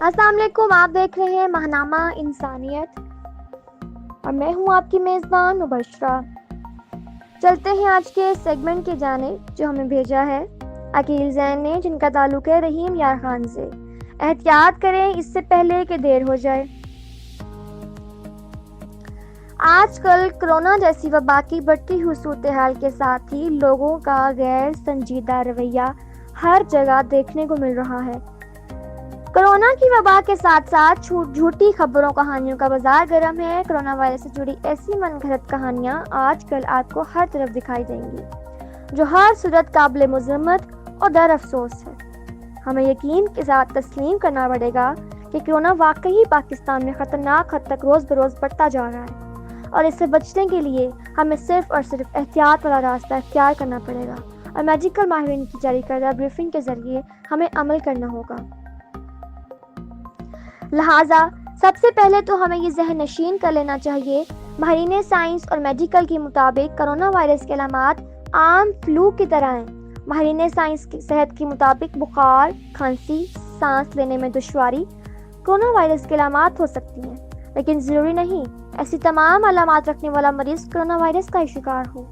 السلام علیکم، آپ دیکھ رہے ہیں ماہنامہ انسانیت اور میں ہوں آپ کی میزبان مبشرہ۔ چلتے ہیں آج کے سیگمنٹ کی جانب جو ہمیں بھیجا ہے عقیل زین نے، جن کا تعلق ہے رحیم یار خان سے۔ احتیاط کریں اس سے پہلے کہ دیر ہو جائے۔ آج کل کرونا جیسی وبا کی بڑھتی ہوئی صورتحال کے ساتھ ہی لوگوں کا غیر سنجیدہ رویہ ہر جگہ دیکھنے کو مل رہا ہے۔ کرونا کی وبا کے ساتھ ساتھ جھوٹی خبروں کہانیوں کا بازار گرم ہے۔ کرونا وائرس سے جڑی ایسی من گھڑت کہانیاں آج کل آپ کو ہر طرف دکھائی دیں گی، جو ہر صورت قابل مذمت اور در افسوس ہے۔ ہمیں یقین کے ساتھ تسلیم کرنا پڑے گا کہ کرونا واقعی پاکستان میں خطرناک حد تک روز بروز بڑھتا جا رہا ہے، اور اس سے بچنے کے لیے ہمیں صرف اور صرف احتیاط والا راستہ اختیار کرنا پڑے گا، اور میڈیکل ماہرین کی جاری کردہ بریفنگ کے ذریعے ہمیں عمل کرنا ہوگا۔ لہٰذا سب سے پہلے تو ہمیں یہ ذہن نشین کر لینا چاہیے، ماہرین سائنس اور میڈیکل کے مطابق کرونا وائرس کے علامات عام فلو کی طرح ہیں۔ ماہرین سائنس کی صحت کے مطابق بخار، کھانسی، سانس لینے میں دشواری کرونا وائرس کے علامات ہو سکتی ہیں، لیکن ضروری نہیں ایسی تمام علامات رکھنے والا مریض کرونا وائرس کا ہی شکار ہو۔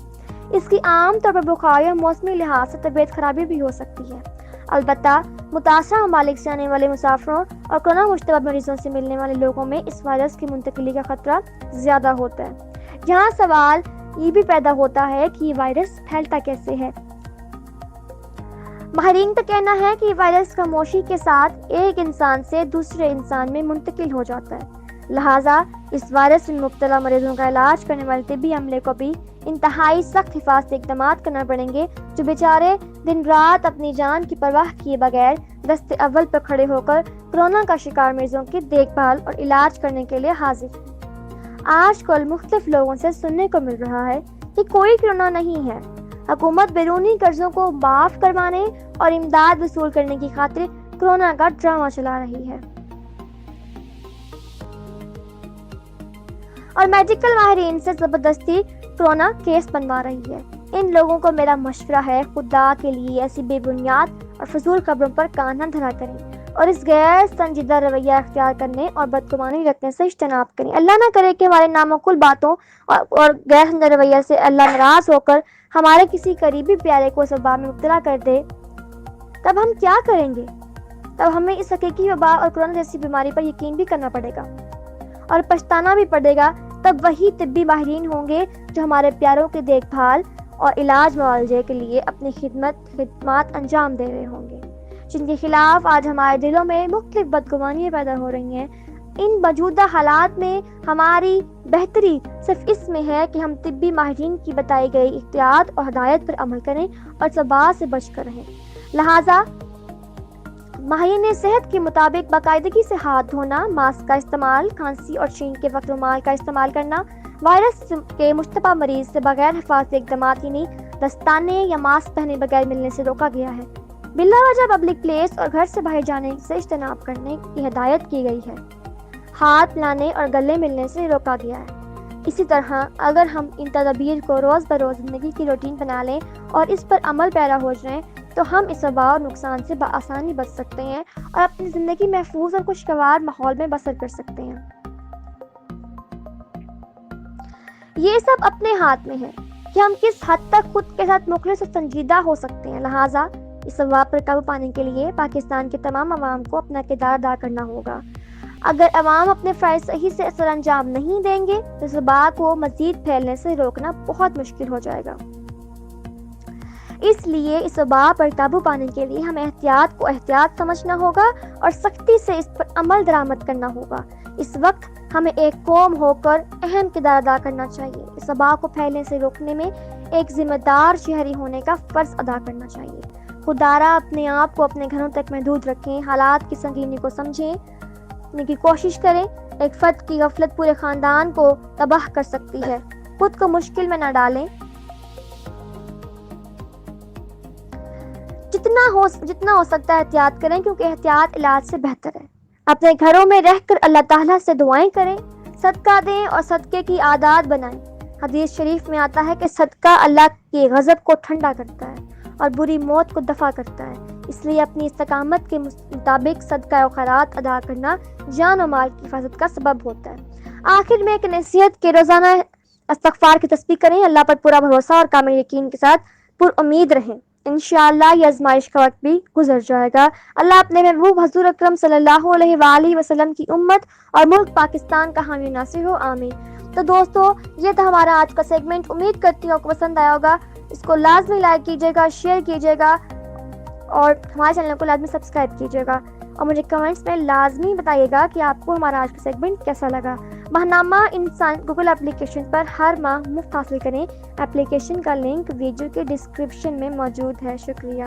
اس کی عام طور پر بخار یا موسمی لحاظ سے طبیعت خرابی بھی ہو سکتی ہے۔ البتہ متاثرہ ممالک سے آنے والے مسافروں اور کرونا مشتبہ مریضوں سے ملنے والے لوگوں میں اس وائرس کی منتقلی کا خطرہ زیادہ ہوتا ہے۔ یہاں سوال یہ بھی پیدا ہوتا ہے کہ یہ وائرس پھیلتا کیسے ہے۔ ماہرین کا کہنا ہے کہ یہ وائرس خاموشی کے ساتھ ایک انسان سے دوسرے انسان میں منتقل ہو جاتا ہے۔ لہٰذا اس وائرس میں مبتلا مریضوں کا علاج کرنے والے طبی عملے کو بھی انتہائی سخت حفاظتی اقدامات کرنا پڑیں گے، جو بیچارے دن رات اپنی جان کی پرواہ کیے بغیر دستے اول پر کھڑے ہو کر کرونا کا شکار مریضوں کی دیکھ بھال اور علاج کرنے کے لیے حاضر ہیں۔ آج کل مختلف لوگوں سے سننے کو مل رہا ہے کہ کوئی کرونا نہیں ہے۔ حکومت بیرونی قرضوں کو معاف کروانے اور امداد وصول کرنے کی خاطر کرونا کا ڈرامہ چلا رہی ہے، اور میڈیکل ماہرین سے زبردستی کرونا کیس بنوا رہی ہے۔ ان لوگوں کو میرا مشورہ ہے، خدا کے لیے ایسی بے بنیاد اور فضول خبروں پر کان نہ دھرا کریں، اور اس غیر سنجیدہ رویہ اختیار کرنے اور بدگمانی رکھنے سے اجتناب کریں۔ اللہ نہ کرے کہ ہمارے نامعقول باتوں اور غیر سنجیدہ رویہ سے اللہ ناراض ہو کر ہمارے کسی قریبی پیارے کو اس وبا میں مبتلا کر دے، تب ہم کیا کریں گے؟ تب ہمیں اس حقیقی وبا اور کرونا جیسی بیماری پر یقین بھی کرنا پڑے گا اور پچھتانا بھی پڑے گا۔ تب وہی طبی ماہرین ہوں گے جو ہمارے پیاروں کی دیکھ بھال اور علاج معالجے کے لیے اپنی خدمات انجام دے رہے ہوں گے، جن کے خلاف آج ہمارے دلوں میں مختلف بدگمانیاں پیدا ہو رہی ہیں۔ ان موجودہ حالات میں ہماری بہتری صرف اس میں ہے کہ ہم طبی ماہرین کی بتائی گئی احتیاط اور ہدایت پر عمل کریں اور وبا سے بچ کر رہیں۔ لہٰذا ماہرین صحت کے مطابق باقاعدگی سے ہاتھ دھونا، ماسک کا استعمال، کھانسی اور چھینک کے وقت رومال کا استعمال کرنا، وائرس کے مشتبہ مریض سے بغیر حفاظتی اقدامات یعنی دستانے یا ماسک پہنے بغیر ملنے سے روکا گیا ہے۔ بلا وجہ پبلک پلیس اور گھر سے باہر جانے سے اجتناب کرنے کی ہدایت کی گئی ہے۔ ہاتھ ملانے اور گلے ملنے سے روکا گیا ہے۔ اسی طرح اگر ہم ان تدابیر کو روز بروز زندگی کی روٹین بنا لیں اور اس پر عمل پیرا ہو جائیں تو ہم اس وبا اور نقصان سے بآسانی بچ سکتے ہیں اور اپنی زندگی محفوظ اور خوشگوار ماحول میں بسر کر سکتے ہیں۔ یہ سب اپنے ہاتھ میں ہے کہ ہم کس حد تک خود کے ساتھ مخلص اور سنجیدہ ہو سکتے ہیں۔ لہٰذا اس وبا پر قابو پانے کے لیے پاکستان کے تمام عوام کو اپنا کردار ادا کرنا ہوگا۔ اگر عوام اپنے فرائض صحیح سے سر انجام نہیں دیں گے تو اس وبا کو مزید پھیلنے سے روکنا بہت مشکل ہو جائے گا۔ اس لیے اس وبا پر قابو پانے کے لیے ہمیں احتیاط کو احتیاط سمجھنا ہوگا اور سختی سے اس پر عمل درآمد کرنا ہوگا۔ اس وقت ہمیں ایک قوم ہو کر اہم کردار ادا کرنا چاہیے۔ اس وبا کو پھیلنے سے روکنے میں ایک ذمہ دار شہری ہونے کا فرض ادا کرنا چاہیے۔ خدارا اپنے آپ کو اپنے گھروں تک محدود رکھیں، حالات کی سنگینی کو سمجھیں کی کوشش کریں۔ ایک فرد کی غفلت پورے خاندان کو تباہ کر سکتی ہے۔ خود کو مشکل میں نہ ڈالیں۔ جتنا ہو سکتا ہے احتیاط کریں، کیونکہ احتیاط علاج سے بہتر ہے۔ اپنے گھروں میں رہ کر اللہ تعالیٰ سے دعائیں کریں، صدقہ دیں اور صدقے کی عادات بنائیں۔ حدیث شریف میں آتا ہے کہ صدقہ اللہ کے غضب کو ٹھنڈا کرتا ہے اور بری موت کو دفع کرتا ہے۔ اس لیے اپنی استقامت کے مطابق صدقہ و خیرات ادا کرنا جان و مال کی حفاظت کا سبب ہوتا ہے۔ آخر میں ایک نصیحت کہ روزانہ استغفار کی تسبیح کریں، اللہ پر پورا بھروسہ اور کامل یقین کے ساتھ پر امید رہیں، انشاءاللہ یہ آزمائش کا وقت بھی گزر جائے گا۔ اللہ اپنے محبوب حضور اکرم صلی اللہ علیہ وآلہ وسلم کی امت اور ملک پاکستان کا حامی ناصر ہو، آمین۔ تو دوستو یہ تھا ہمارا آج کا سیگمنٹ، امید کرتی ہوں آپ کو پسند آیا ہوگا۔ اس کو لازمی لائک کیجیے گا، شیئر کیجیے گا اور ہمارے چینل کو لازمی سبسکرائب کیجیے گا، اور مجھے کمنٹس میں لازمی بتائیے گا کہ آپ کو ہمارا آج کا سیگمنٹ کیسا لگا۔ ماہنامہ انسان گوگل اپلیکیشن پر ہر ماہ مفت حاصل کریں۔ اپلیکیشن کا لنک ویڈیو کے ڈسکرپشن میں موجود ہے۔ شکریہ۔